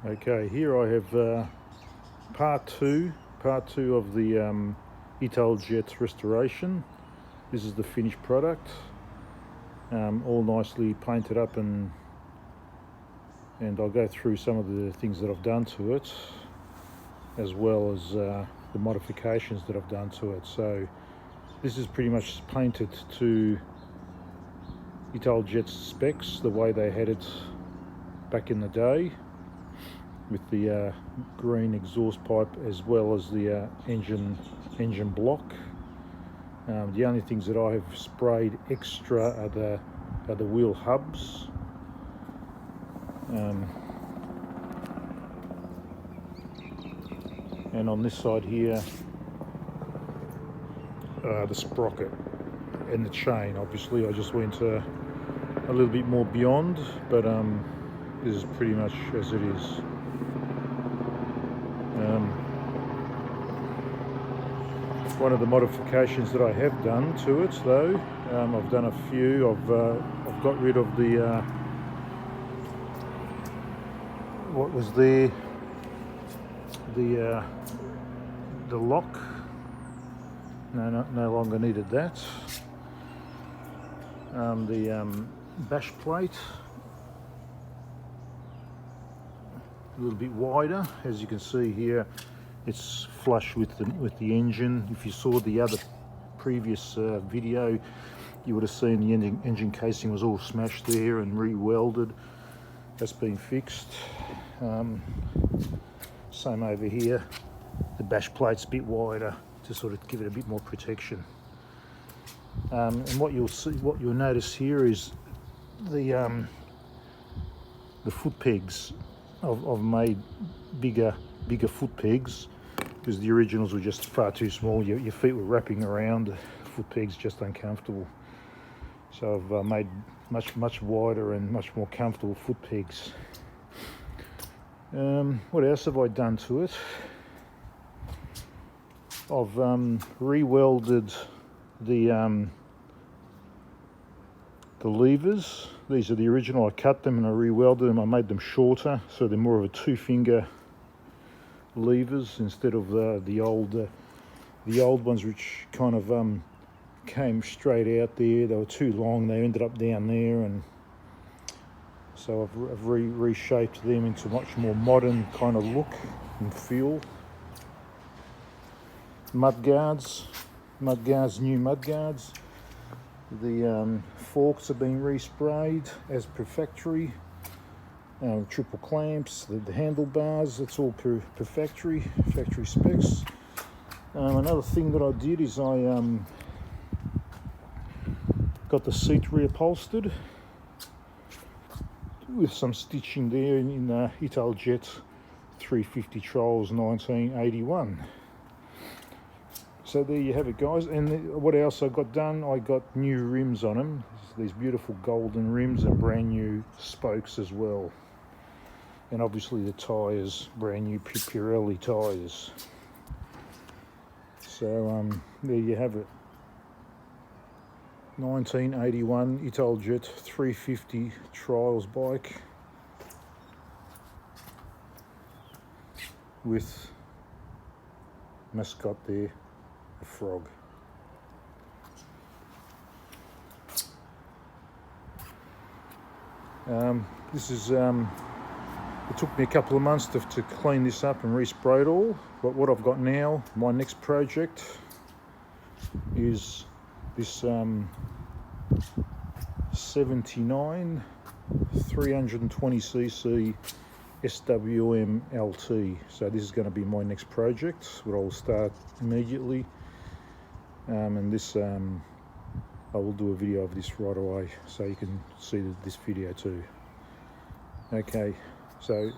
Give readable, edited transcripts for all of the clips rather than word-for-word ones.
Okay, here I have part two of the Italjet restoration. This is the finished product, all nicely painted up, and I'll go through some of the things that I've done to it, as well as the modifications that I've done to it. So this is pretty much painted to Italjet's specs, the way they had it back in the day, with the green exhaust pipe as well as the engine block. The only things that I have sprayed extra are the wheel hubs. And on this side here, the sprocket and the chain. Obviously I just went a little bit more beyond, but this is pretty much as it is. One of the modifications that I have done to it, though, I've done a few. I've got rid of the what was there, the lock. No longer needed that. The bash plate, a little bit wider, as you can see here. It's flush with the engine. If you saw the other previous video, you would have seen the engine casing was all smashed there and re-welded. That's been fixed. Same over here. The bash plate's a bit wider to sort of give it a bit more protection. And what you'll notice here is the foot pegs. I've made bigger foot pegs, because the originals were just far too small. Your feet were wrapping around. The foot pegs just uncomfortable. So I've made much wider and much more comfortable foot pegs. What else have I done to it? I've re-welded the levers. These are the original. I cut them and I re-welded them. I made them shorter, so they're more of a 2-finger levers instead of the old ones, which kind of came straight out there. They were too long. They ended up down there, and so I've reshaped them into much more modern kind of look and feel. Mudguards, new mudguards. The forks have been resprayed as per factory. Triple clamps, the handlebars, it's all per factory specs. Another thing that I did is I got the seat reupholstered with some stitching there in Italjet 350 Trials 1981. So there you have it, guys. And what else I got done? I got new rims on them. These beautiful golden rims and brand new spokes as well. And obviously the tyres, brand new Pirelli tyres. So there you have it. 1981 Italjet 350 Trials bike with mascot there, a frog. This is it took me a couple of months to clean this up and respray it all, but what I've got now, my next project, is this 79 320cc SWM LT. So this is going to be my next project, what I'll start immediately, and this I will do a video of this right away, so you can see this video too. Okay, so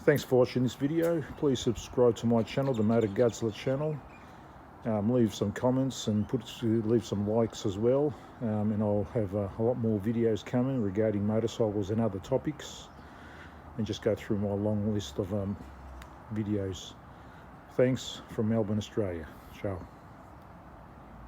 thanks for watching this video. Please subscribe to my channel, the Motor Guzzler channel. Leave some comments and leave some likes as well, and I'll have a lot more videos coming regarding motorcycles and other topics, and just go through my long list of videos. Thanks from Melbourne, Australia. Ciao.